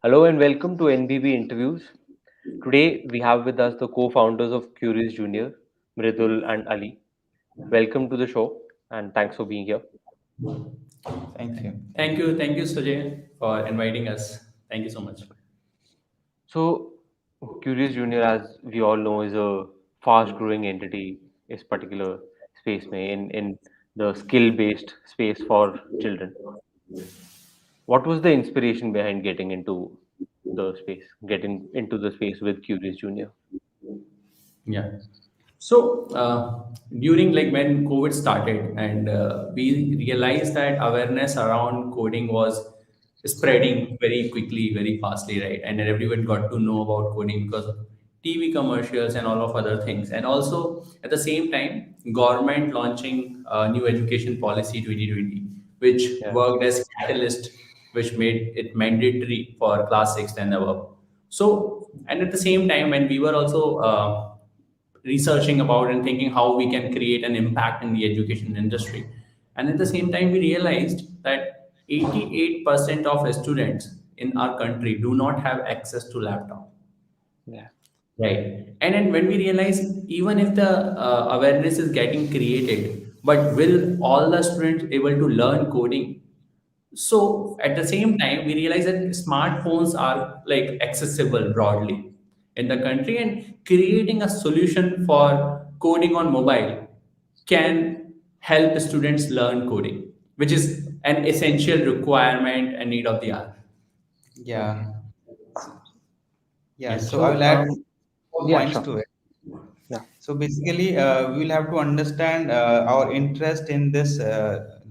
Hello and welcome to NBB Interviews. Today we have with us the co-founders of Curious Junior, Mridul and Ali. Welcome to the show and thanks for being here. Thank you. Thank you, Sujay, for inviting us. Thank you so much. So, Curious Junior, as we all know, is a fast-growing entity, is particular space में in the skill-based space for children. What was the inspiration behind getting into the space with Curious Junior? Yeah. So during like when COVID started, and we realized that awareness around coding was spreading very quickly, very fastly, right? And then everyone got to know about coding because of TV commercials and all of other things. And also at the same time, government launching new education policy 2020, which Yeah. worked as catalyst, which made it mandatory for class 6 and above. So, and at the same time, when we were also researching about and thinking how we can create an impact in the education industry. And at the same time, we realized that 88% of students in our country do not have access to laptop. Yeah. Right. And then when we realize, even if the awareness is getting created, but will all the students able to learn coding? So at the same time, we realize that smartphones are like accessible broadly in the country, and creating a solution for coding on mobile can help students learn coding, which is an essential requirement and need of the hour. Yeah. Okay. Yeah. Yeah. So I So, will add more yeah, points sure. to it. Yeah. So basically, we will have to understand our interest in this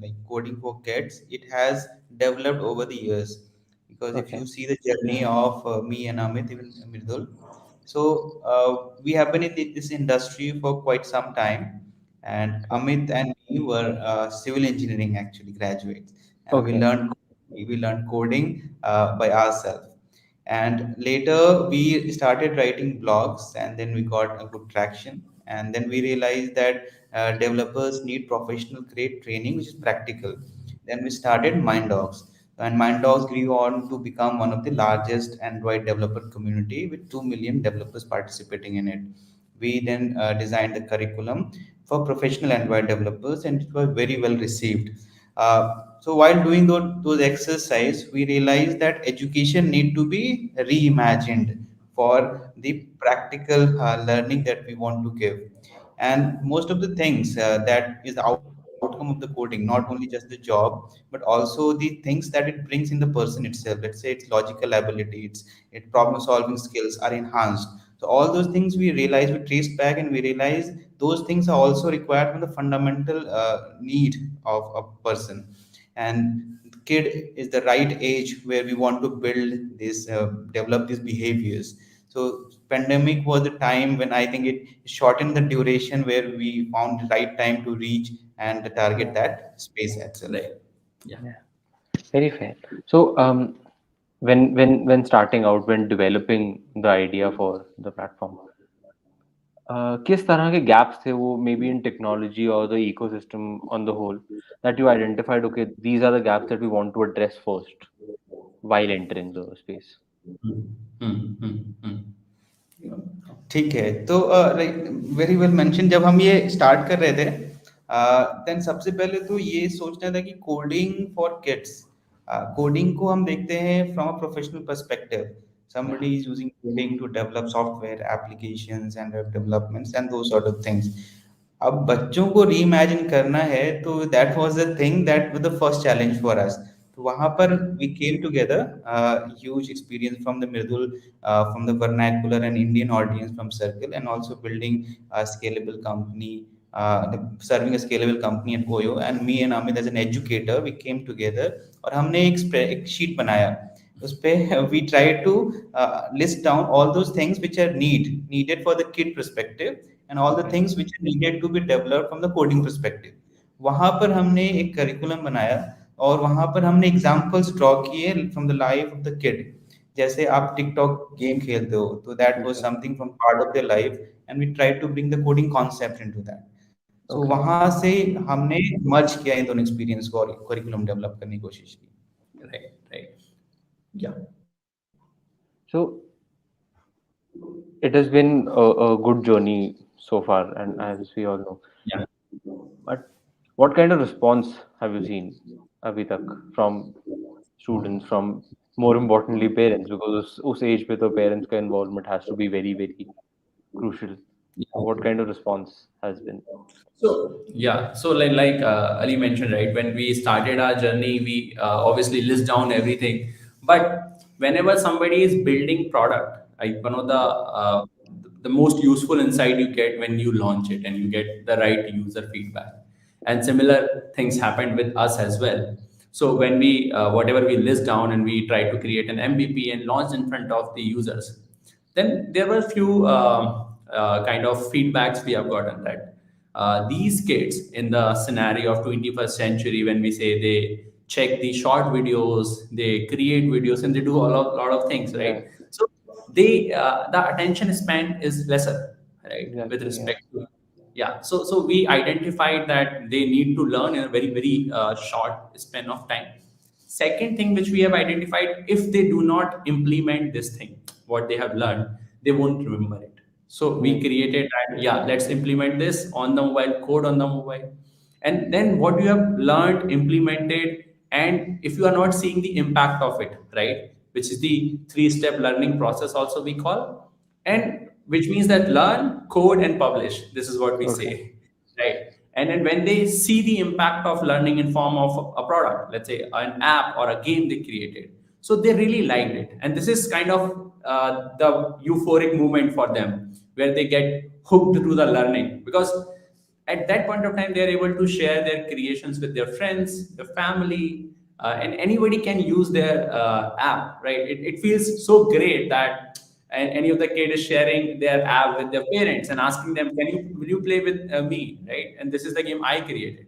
like coding for kids. It has developed over the years because if you Okay. see the journey of me and Amit, even Mridul, so we have been in this industry for quite some time. And Okay. Amit and me were civil engineering actually graduates, and Okay. we learned coding by ourselves. And later we started writing blogs, and then we got a good traction. And then we realized that developers need professional grade training, which is practical. Then we started Mindogs, and Mindogs grew on to become one of the largest Android developer community with 2 million developers participating in it. We then designed the curriculum for professional Android developers, and it was very well received. So while doing those exercise, we realized that education need to be reimagined for the practical learning that we want to give. And most of the things that is the outcome of the coding, not only just the job, but also the things that it brings in the person itself. Let's say its logical ability, its problem solving skills are enhanced. So all those things we realize, we trace back, and we realize those things are also required from the fundamental need of a person. And kid is the right age where we want to build this develop these behaviors. So pandemic was the time when I think it shortened the duration where we found the right time to reach and target Yeah. that space itself. Right. Yeah. Yeah. Very fair. So, when starting out, when developing the idea for the platform, किस तरह के gaps थे वो maybe in technology or the ecosystem on the whole that you identified? Okay, these are the gaps that we want to address first while entering the space. Hmm. Hmm. Hmm. Hmm. ठीक है तो like very well mention जब हम ये start कर रहे थे then सबसे पहले तो ये सोचना था कि कोडिंग फॉर किड्स कोडिंग को हम देखते हैं from a professional perspective Yeah. somebody is using coding to develop software applications and web developments and those sort of things. अब बच्चों को रीइमेजिन करना है तो that was the thing that was the first challenge for us. तो वहां पर we came together huge experience from the Mridul, from the vernacular and Indian audience from Circle, and also building a scalable company, serving a scalable company at Oyo. And me and Amit as an educator, we came together और हमने एक sheet बनाया. उस पे we try to list down all those things which are needed for the kid perspective, and all the Okay. things which are needed to be developed from the coding perspective. वहां पर हमने एक curriculum बनाया और वहां पर हमने examples draw किए from the life of the kid. जैसे आप टिकटॉक गेम खेलते हो तो that was Okay. Something from part of their life, and we try to bring the coding concept into that. So Okay. वहां से हमने मर्ज किया इन दोनों एक्सपीरियंस को और करिकुलम डेवलप करने की कोशिश की. Right. Right. Yeah. So it has been a good journey so far, and as we all know. Yeah. But what kind of response have you seen, अभी तक, from students, from more importantly parents, because उस age पे तो parents का involvement has to be very very crucial. So what kind of response has been? So yeah, so like Ali mentioned, right? When we started our journey, we obviously list down everything. But whenever somebody is building product, like one of the most useful insight you get when you launch it and you get the right user feedback. And similar things happened with us as well. So when we whatever we list down and we try to create an MVP and launch in front of the users, then there were few kind of feedbacks we have gotten that these kids in the scenario of 21st century, when we say they check the short videos, they create videos, and they do lot of things, Yeah, right? So they the attention span is lesser, right, with exactly. Yeah. respect to, yeah. So we identified that they need to learn in a very short span of time. Second thing which we have identified, if they do not implement this thing, what they have learned, they won't remember it. So we Hmm. created that, yeah, let's implement this on the mobile, code on the mobile. And then what you have learned, implemented, and if you are not seeing the impact of it, right, which is the three-step learning process also we call, and which means that learn, code, and publish. This is what we Okay. say, right? And then when they see the impact of learning in form of a product, let's say an app or a game they created, so they really liked it. And this is kind of the euphoric moment for them, where they get hooked to the learning, because at that point of time they are able to share their creations with their friends, their family, and anybody can use their app, right? It feels so great that any of the kid is sharing their app with their parents and asking them, can you will you play with me, right? And this is the game I created.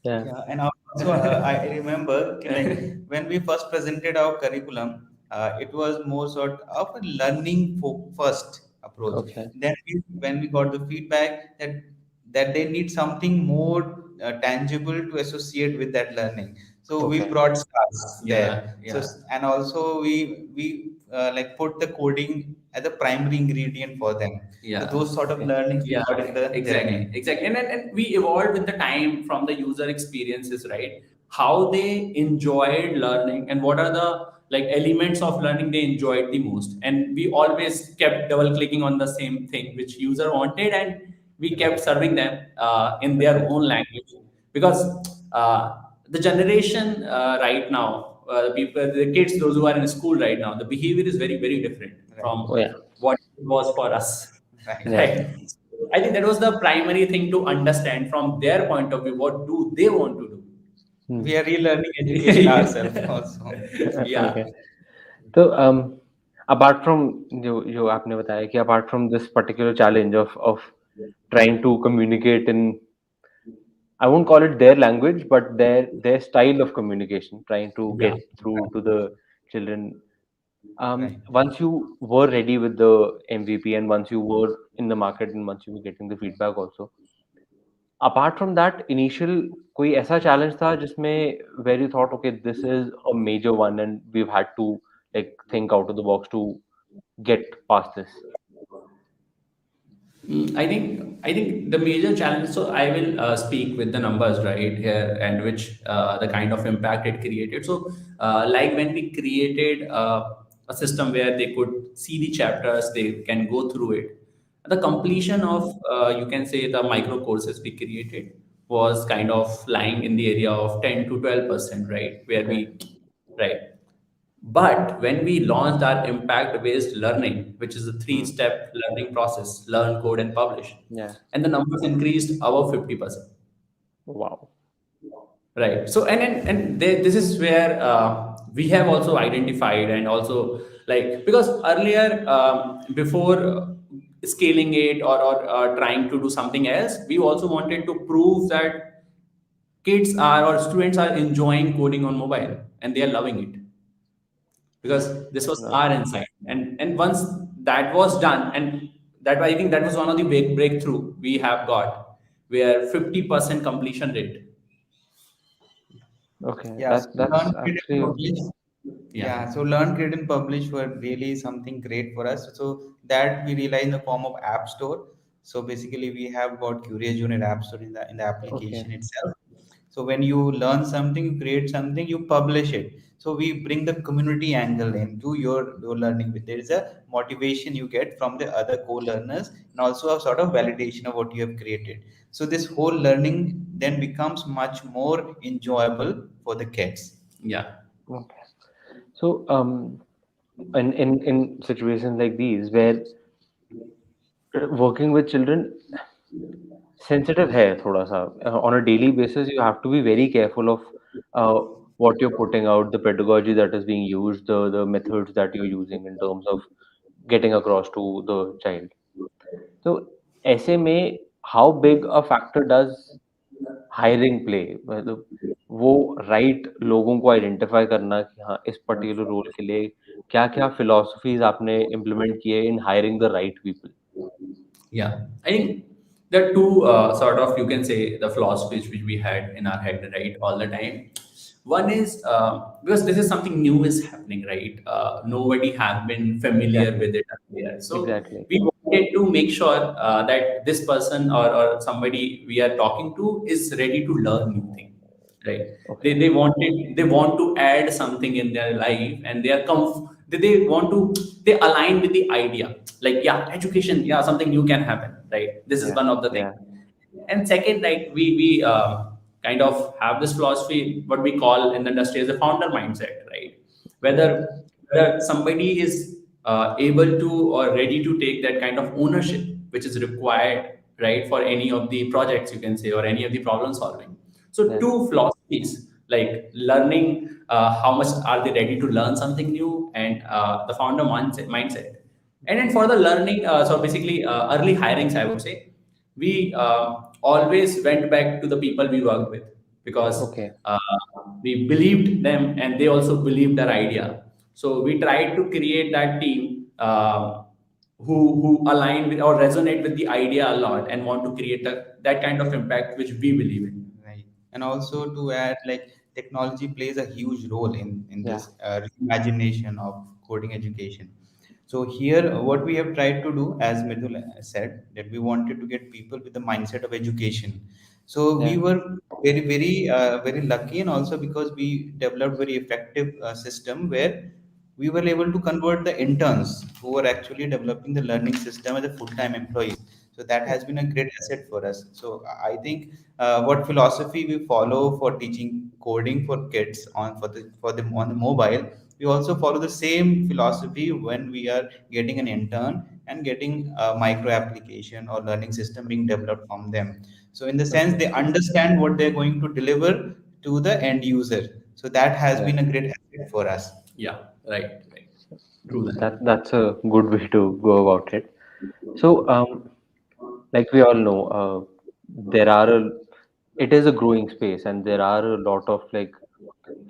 Yeah. Yeah, and also I remember like when we first presented our curriculum, it was more sort of a learning first approach. Okay. Then when we got the feedback that they need something more tangible to associate with that learning, so we Okay. brought stars Yeah, there. So yeah. and also we like put the coding as a primary ingredient for them. So Yeah. those sort of Okay. learnings we Yeah, got in the exactly, journey. exactly. And we evolved with the time from the user experiences, right? How they enjoyed learning and what are the like elements of learning they enjoyed the most. And we always kept double clicking on the same thing which user wanted, and we kept Right. serving them in their Okay. own language. Because the generation right now, the people, the kids, those who are in school right now, the behavior is very different Right. from Oh yeah. what it was for us. Right. Yeah. Right. I think that was the primary thing to understand from their point of view. What do they want to do? Hmm. We are relearning education ourselves also. Yeah. Okay. तो apart from जो आपने बताया कि apart from this particular challenge of trying to communicate in, I won't call it their language, but their style of communication, trying to Yeah. get through to the children. Right. Once you were ready with the MVP and once you were in the market and once you were getting the feedback also, apart from that initial कोई ऐसा challenge था जिसमें where you thought, okay, this is a major one and we've had to like think out of the box to get past this. I think the major challenge. So I will speak with the numbers right here, and which the kind of impact it created. So like when we created a system where they could see the chapters, they can go through it. The completion of you can say the micro courses we created was kind of lying in the area of 10 to 12%, right? Where Okay. we, right. But when we launched our impact based learning, which is a Hmm. three-step learning process, learn, code, and publish, Yeah. and the numbers increased above 50%. Wow. Right. So, this is where we have also identified and also like, because earlier, before scaling it or trying to do something else, we also wanted to prove that kids are or students are enjoying coding on mobile and they are loving it, because this was Right. our insight. And once that was done, and that I think that was one of the big breakthrough we have got, where 50% completion rate. Okay. Yeah. So That's learn, create, and actually publish. Yeah. Yeah, so learn, create, and publish were really something great for us. So that we realize in the form of app store. So basically, we have got Curious Junior App Store in the Okay. application itself. So when you learn something, you create something, you publish it. So we bring the community angle into your learning. There is a motivation you get from the other co-learners, and also a sort of validation of what you have created. So this whole learning then becomes much more enjoyable for the kids. Yeah. Okay. So in situations like these where working with children sensitive है थोड़ा सा on a daily basis you have to be very careful of uh, what you're putting out, the pedagogy that is being used, the methods that you're using in terms of getting across to the child. So ऐसे में how big a factor does hiring play, मतलब वो right लोगों को identify करना कि हाँ इस पर्टिकुलर रोल के लिए क्या क्या फिलोसफीज आपने इम्प्लीमेंट किए in hiring the right people. Yeah, I think there are two sort of, you can say, the philosophies which we had in our head, right, all the time. One is because this is something new is happening, right? Nobody has been familiar Exactly. with it earlier, so Exactly. we wanted to make sure that this person or somebody we are talking to is ready to learn new thing, right? Okay. They want to add something in their life, and they want to, they align with the idea, like, yeah, education, yeah, something new can happen, right? This is Yeah. one of the things. Yeah. And second, like, we kind of have this philosophy, what we call in the industry as a founder mindset, right? whether Yeah. whether somebody is able to or ready to take that kind of ownership which is required, right, for any of the projects, you can say, or any of the problem solving. So Yeah. two philosophies, like learning, how much are they ready to learn something new, and the founder mindset. And then for the learning, so basically early hirings, I would say, we always went back to the people we worked with, because Okay. uh, we believed them and they also believed our idea. So we tried to create that team who align with or resonate with the idea a lot and want to create that kind of impact which we believe in. Right. And also to add, like technology plays a huge role in Yeah. this reimagination of coding education. So here, what we have tried to do, as Mridul said, that we wanted to get people with the mindset of education. So we Yeah. were very lucky, and also because we developed very effective system where we were able to convert the interns who were actually developing the learning system as a full-time employees. So that has been a great asset for us. So I think what philosophy we follow for teaching coding for kids on for them on the mobile, we also follow the same philosophy when we are getting an intern and getting a micro application or learning system being developed from them. So in the sense, Okay. they understand what they're going to deliver to the end user. So that has Yeah. been a great asset for us. Yeah, right. True that. That's a good way to go about it. So like we all know, there are it is a growing space, and there are a lot of like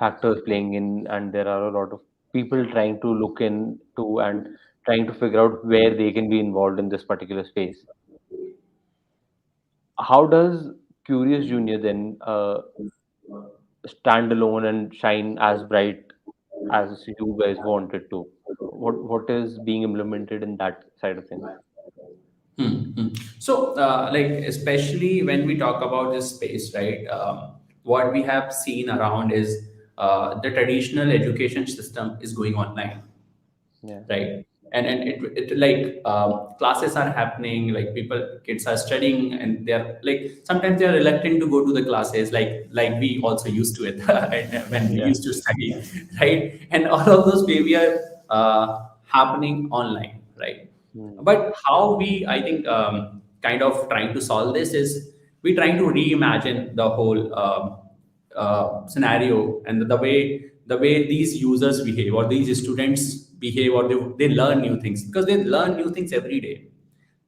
factors playing in, and there are a lot of people trying to look into and trying to figure out where they can be involved in this particular space. How does Curious Junior then stand alone and shine as bright as you guys wanted to? What is being implemented in that side of things? So, like, especially when we talk about this space, right? What we have seen around is the traditional education system is going online, Yeah. right? And it like classes are happening, like kids are studying, and they're like sometimes they're reluctant to go to the classes, like we also used to it and when we Yeah. used to study, right? And all of those behavior happening online, right? Hmm. But how we, I think, kind of trying to solve this is we trying to reimagine the whole scenario, and the way these users behave or these students behave, or they learn new things, because they learn new things every day.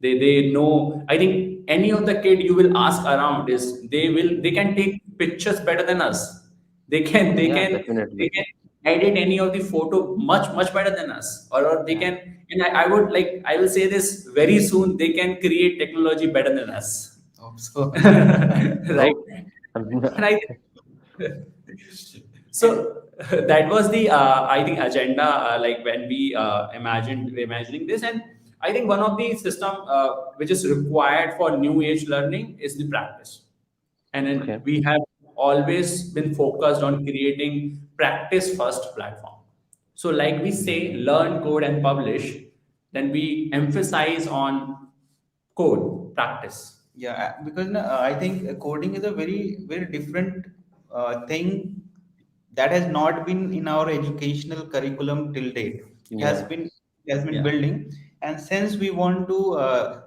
They know, I think any of the kid you will ask around is they can take pictures better than us. they can they Yeah, can they definitely. can edit any of the photo much better than us, or they Yeah. can, and I will say this very soon, they can create technology better than us. Hope so. Right. Oh, I'm And I so that was the I think agenda, like when we imagining this. And I think one of the system which is required for new age learning is the practice. And then Okay. we have always been focused on creating practice first platform. So like we say, learn, code, and publish, then we emphasize on code practice. Yeah, because no, I think coding is a very different thing that has not been in our educational curriculum till date. Yeah. It has been Yeah. building, and since we want to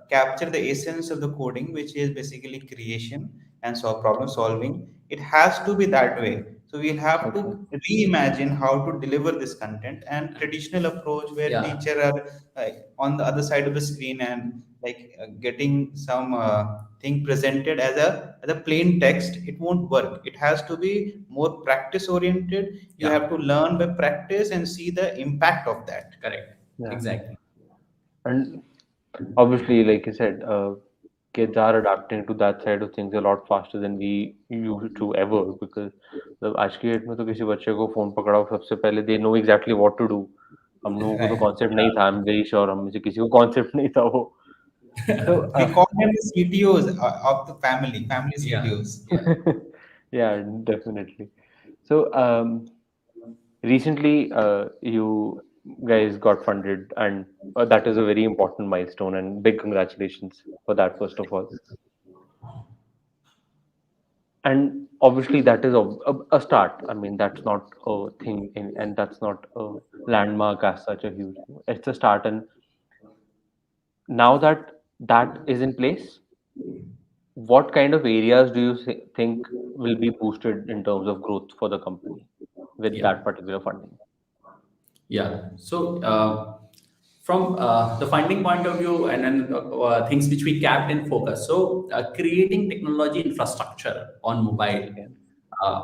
capture the essence of the coding, which is basically creation and solve problem solving, it has to be that way. So we'll have Okay. to reimagine how to deliver this content, and traditional approach where Yeah. teacher are on the other side of the screen and getting some thing presented as a plain text, it won't work. It has to be more practice oriented. You Yeah. have to learn by practice and see the impact of that. Correct. Yeah. Exactly. And obviously, like you said, kids are adapting to that side of things a lot faster than we used to ever, because आज की date में तो किसी बच्चे को phone पकड़ाओ सबसे पहले they know exactly what to do. हम लोगों को तो Right. कॉन्सेप्ट नहीं था, I'm very sure हम में से किसी को कॉन्सेप्ट नहीं था वो. So We call them the CTOs of the family Yeah. CTOs. Yeah. yeah, definitely. So recently, you guys got funded, and that is a very important milestone, and big congratulations for that, first of all. And obviously, that is a start. I mean, that's not a thing, and that's not a landmark as such a huge. It's a start, and now that that is in place, what kind of areas do you think will be boosted in terms of growth for the company with Yeah. that particular funding? Yeah. So from the funding point of view, and then things which we kept in focus. So creating technology infrastructure on mobile Okay.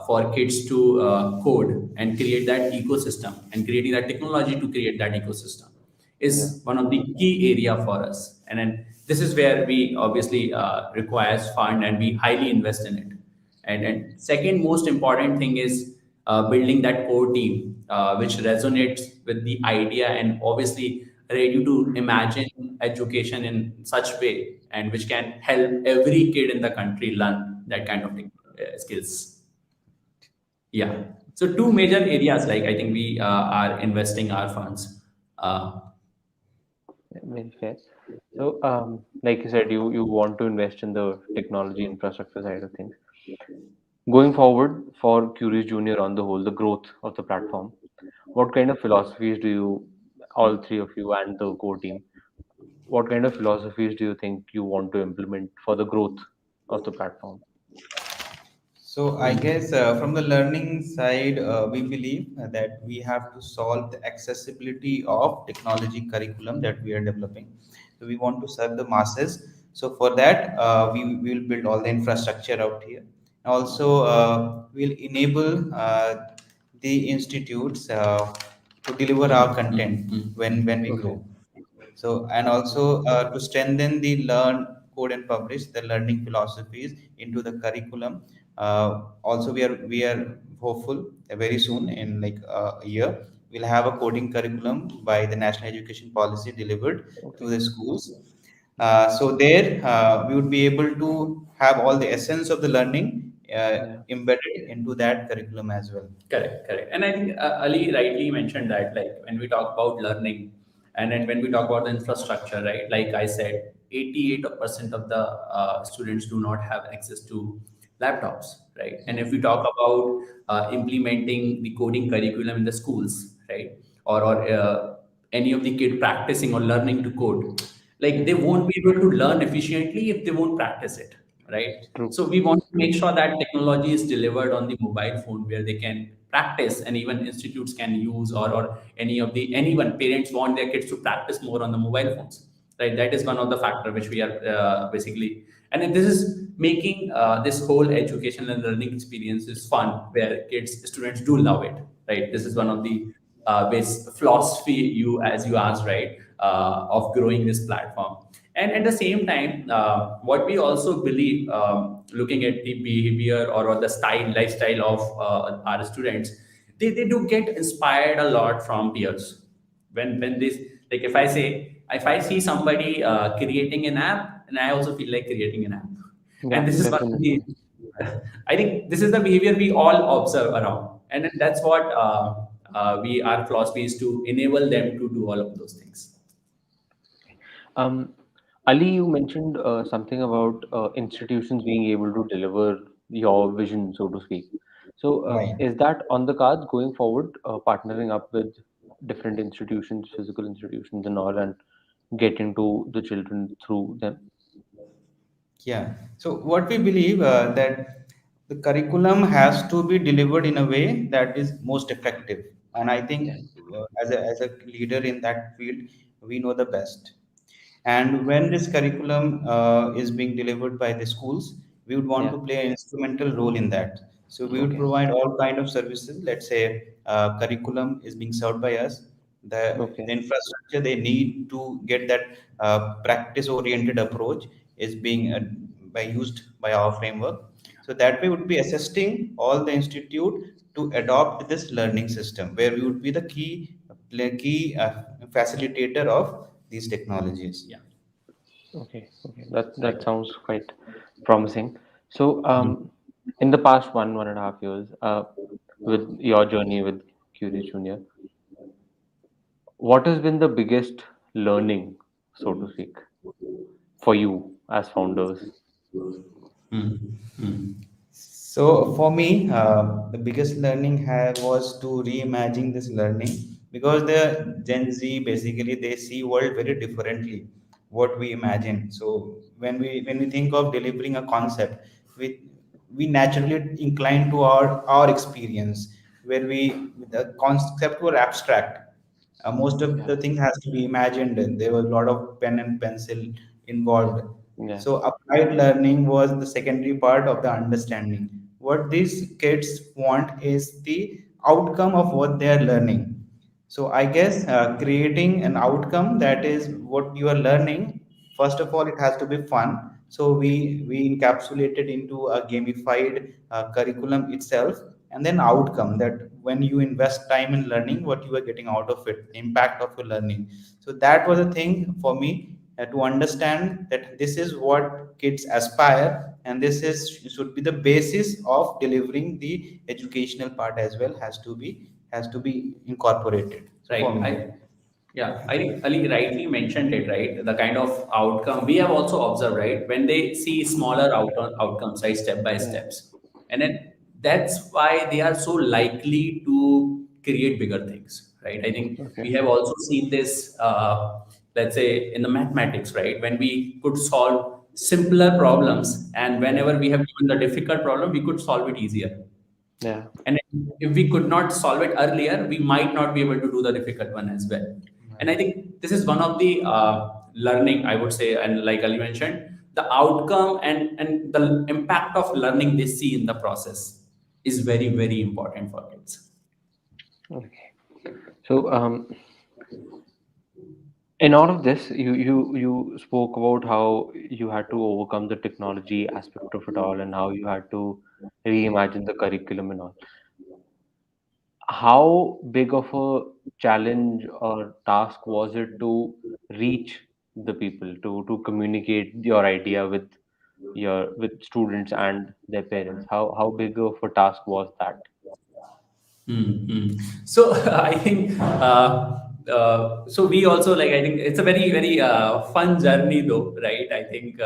for kids to code and create that ecosystem, and creating that technology to create that ecosystem Yeah. is one of the key area for us. And then this is where we obviously requires fund, and we highly invest in it. And second most important thing is building that core team which resonates with the idea, and obviously ready to imagine education in such way, and which can help every kid in the country learn that kind of skills. Yeah. So two major areas, like I think we are investing our funds. Uh, Very fair. So, like you said, you want to invest in the technology infrastructure side of things. Going forward for Curious Junior on the whole, the growth of the platform, what kind of philosophies do you, all three of you and the core team, what kind of philosophies do you think you want to implement for the growth of the platform? So I guess from the learning side, we believe that we have to solve the accessibility of technology curriculum that we are developing. So we want to serve the masses. So for that, we will build all the infrastructure out here. Also, we'll enable the institutes to deliver our content when we Okay. grow. So, and also to strengthen the learn, code, and publish the learning philosophies into the curriculum. Also, we are hopeful very soon, in like a year, we'll have a coding curriculum by the National Education Policy delivered to Okay. the schools. So there, we would be able to have all the essence of the learning Yeah. embedded into that curriculum as well. Correct, correct. And I think Ali rightly mentioned that, like when we talk about learning, and then when we talk about the infrastructure, right? Like I said, 88% of the students do not have access to laptops, right? And if we talk about implementing the coding curriculum in the schools, right? Or any of the kid practicing or learning to code, like they won't be able to learn efficiently if they won't practice it, right? True. So we want to make sure that technology is delivered on the mobile phone where they can practice, and even institutes can use, or any of the anyone parents want their kids to practice more on the mobile phones, right? That is one of the factor which we are basically, and then this is making this whole education and learning experience is fun, where kids students do love it, right? This is one of the base philosophy, you as you asked, right, of growing this platform. And at the same time, what we also believe, looking at the behavior, or the style lifestyle of our students, they do get inspired a lot from peers. When this, like if I see somebody creating an app, and I also feel like creating an app. And Yeah, this is one of the, definitely. I think this is the behavior we all observe around, and then that's what our philosophy is to enable them to do all of those things. Um, Ali, you mentioned something about institutions being able to deliver your vision, so to speak. So, Right. is that on the cards going forward, partnering up with different institutions, physical institutions, and all, and getting to the children through them? Yeah. So what we believe that the curriculum has to be delivered in a way that is most effective, and I Yeah. think as a leader in that field, we know the best. And when this curriculum is being delivered by the schools, we would want Yeah. to play an instrumental role in that. So we would Okay. provide all kind of services. Let's say curriculum is being served by us. The Okay. infrastructure they need to get that practice oriented approach is being by used by our framework. So that we would be assisting all the institute to adopt this learning system, where we would be the key facilitator of these technologies. Yeah. Okay. Okay. That Right. sounds quite promising. So, Mhm. in the past 1.5 years, with your journey with Curious Junior, what has been the biggest learning, so to speak, for you as founders? Mm. Mm. So for me, the biggest learning was to reimagine this learning, because the Gen Z basically they see world very differently what we imagine. So when we think of delivering a concept, we naturally incline to our experience, where we the concept were abstract. Most of Yeah. the things has to be imagined, and there was a lot of pen and pencil involved. Yeah. So applied learning was the secondary part of the understanding. What these kids want is the outcome of what they are learning. So I guess creating an outcome that is what you are learning. First of all, it has to be fun. So we encapsulated into a gamified curriculum itself, and then outcome that when you invest time in learning, what you are getting out of it, the impact of your learning. So that was a thing for me to understand that this is what kids aspire, and this is should be the basis of delivering the educational part as well, has to be incorporated. So for Right. me. Yeah, I think Ali rightly mentioned it, right? The kind of outcome we have also observed, right? When they see smaller outcomes, right, step by Yeah. steps, and then that's why they are so likely to create bigger things, right? I think Okay. we have also seen this, let's say, in the mathematics, right? When we could solve simpler problems, and whenever we have given the difficult problem, we could solve it easier. Yeah. And if we could not solve it earlier, we might not be able to do the difficult one as well. And I Right. think this is one of the learning, I would say, and like Ali mentioned, the outcome and the impact of learning they see in the process is very, very important for kids. Okay. So, in all of this, you spoke about how you had to overcome the technology aspect of it all, and how you had to reimagine the curriculum and all. How big of a challenge or task was it to reach the people, to communicate your idea with students and their parents? How big of a task was that? Mm-hmm. So I think so we also, like, I think it's a very, very fun journey though, right? I think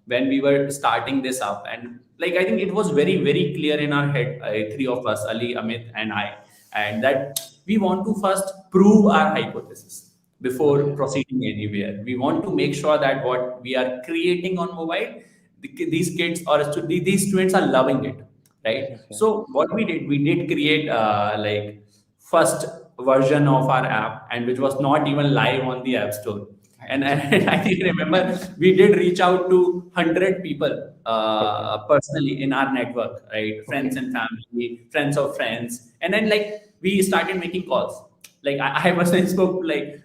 when we were starting this up, and like I think it was very, very clear in our head, three of us, Ali, Amit, and I, and that we want to first prove our hypothesis before Okay. proceeding anywhere. We want to make sure that what we are creating on mobile, these kids or these students are loving it, right? Okay. So what we did create like first version of our app, and which was not even live on the app store. And Right. I think remember we did reach out to 100 people Okay. personally in our network, right? Friends Okay. and family, friends of friends, and then like we started making calls. Like I personally spoke to like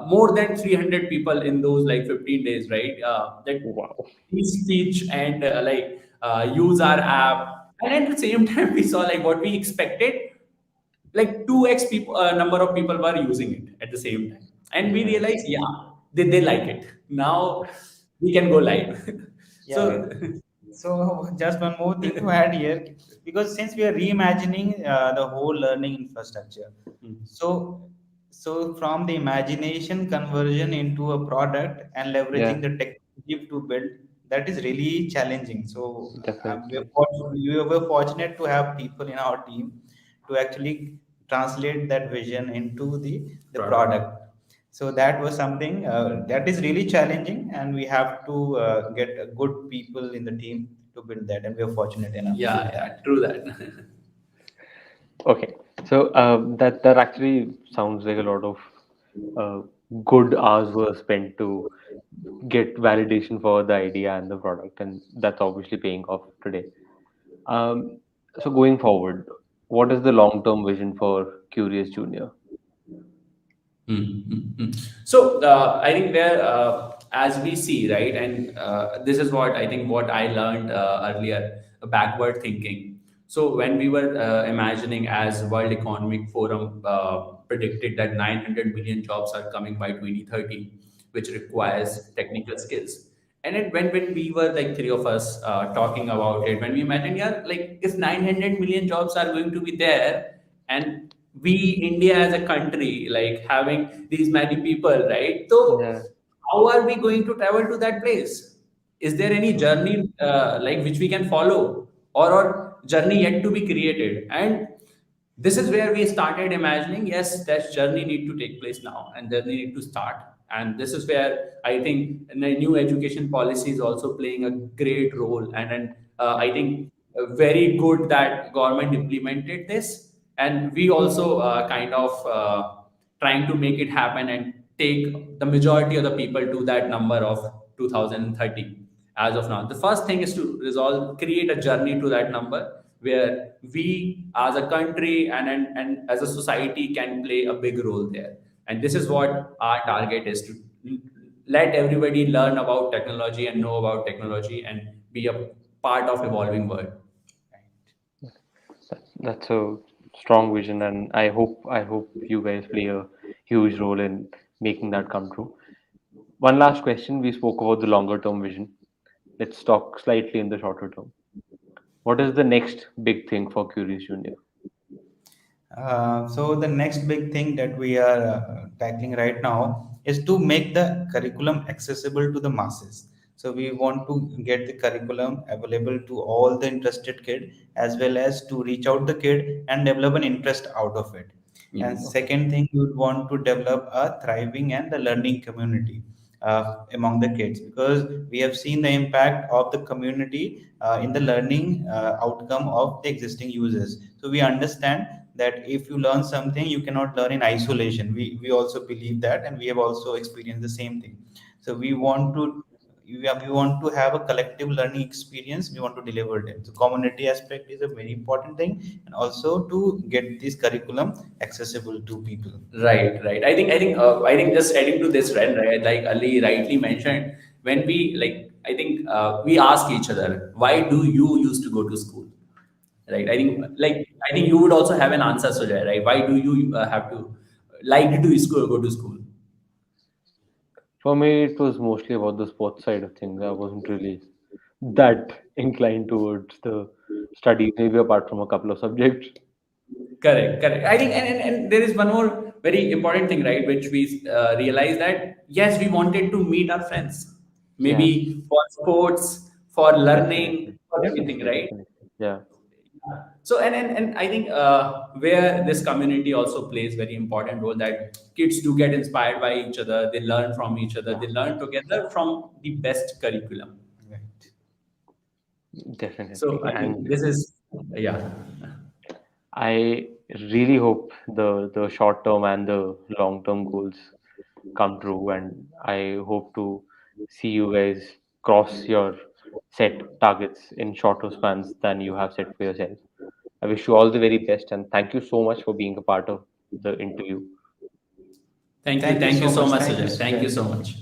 more than 300 people in those like 15 days, right? That Wow. speech and use our app. And at the same time, we saw like what we expected. like 2x people number of people were using it at the same time, and we Right. realized, yeah, they like it. Now we can go live. Yeah. So So just one more thing to add here, because since we are reimagining the whole learning infrastructure, so from the imagination conversion into a product and Yeah, leveraging the technology to build, that is really challenging. So definitely. we were fortunate to have people in our team to actually translate that vision into the product. product. So that was something that is really challenging, and we have to get good people in the team to build that, and we are fortunate enough to Yeah, build yeah, that. true that. Okay, so that actually sounds like a lot of uh, good hours were spent to get validation for the idea and the product, and that's obviously paying off today. Um, so going forward, what is the long-term vision for Curious Junior? So I think there, as we see, right, and this is what I think what I learned earlier, backward thinking. So when we were imagining, as World Economic Forum predicted that 900 million jobs are coming by 2030, which requires technical skills. And then when we were like three of us talking about it, when we imagined, yeah, like if 900 million jobs are going to be there, and we India as a country like having these many people, right? So Yeah, how are we going to travel to that place? Is there any journey like which we can follow, or journey yet to be created? And this is where we started imagining, yes, that journey need to take place now, and journey need to start. And this is where I think the new education policy is also playing a great role. And I think very good that government implemented this, and we also kind of trying to make it happen and take the majority of the people to that number of 2030 as of now. The first thing is to resolve, create a journey to that number where we as a country and as a society can play a big role there. And this is what our target is, to let everybody learn about technology and know about technology and be a part of evolving world. that's a strong vision, and I hope you guys play a huge role in making that come true. One last question. We spoke about the longer term vision. Let's talk slightly in the shorter term. What is the next big thing for Curious Junior? So the next big thing that we are tackling right now is to make the curriculum accessible to the masses. So we want to get the curriculum available to all the interested kid, as well as to reach out the kid and develop an interest out of it. And Okay. second thing, we would want to develop a thriving and the learning community among the kids, because we have seen the impact of the community in the learning outcome of the existing users. So we understand that if you learn something, you cannot learn in isolation. We also believe that, and we have also experienced the same thing. So we want to have a collective learning experience. We want to deliver it. So community aspect is a very important thing, and also to get this curriculum accessible to people. Right, right. I think just adding to this, right, like Ali rightly mentioned, when we like, I think we ask each other, why do you used to go to school? Right. I think you would also have an answer, Sujay, right? Why do you have to like to school, go to school? For me, it was mostly about the sports side of things. I wasn't really that inclined towards the studies, maybe apart from a couple of subjects. Correct, correct. I think, and there is one more very important thing, right, which we realized that yes, we wanted to meet our friends, Yeah, maybe for sports, for learning, definitely, for everything, definitely, right? definitely. Yeah, So and I think where this community also plays very important role, that kids do get inspired by each other, they learn from each other, they learn together from the best curriculum. Right. So definitely. I think And this is, yeah. I really hope the short term and the long term goals come true, and I hope to see you guys cross your set targets in shorter spans than you have set for yourself. I wish you all the very best, and thank you so much for being a part of the interview. Thank you, Thank you thank you so so much. much, Thank you, Sujay. Thank you Sujay. so much.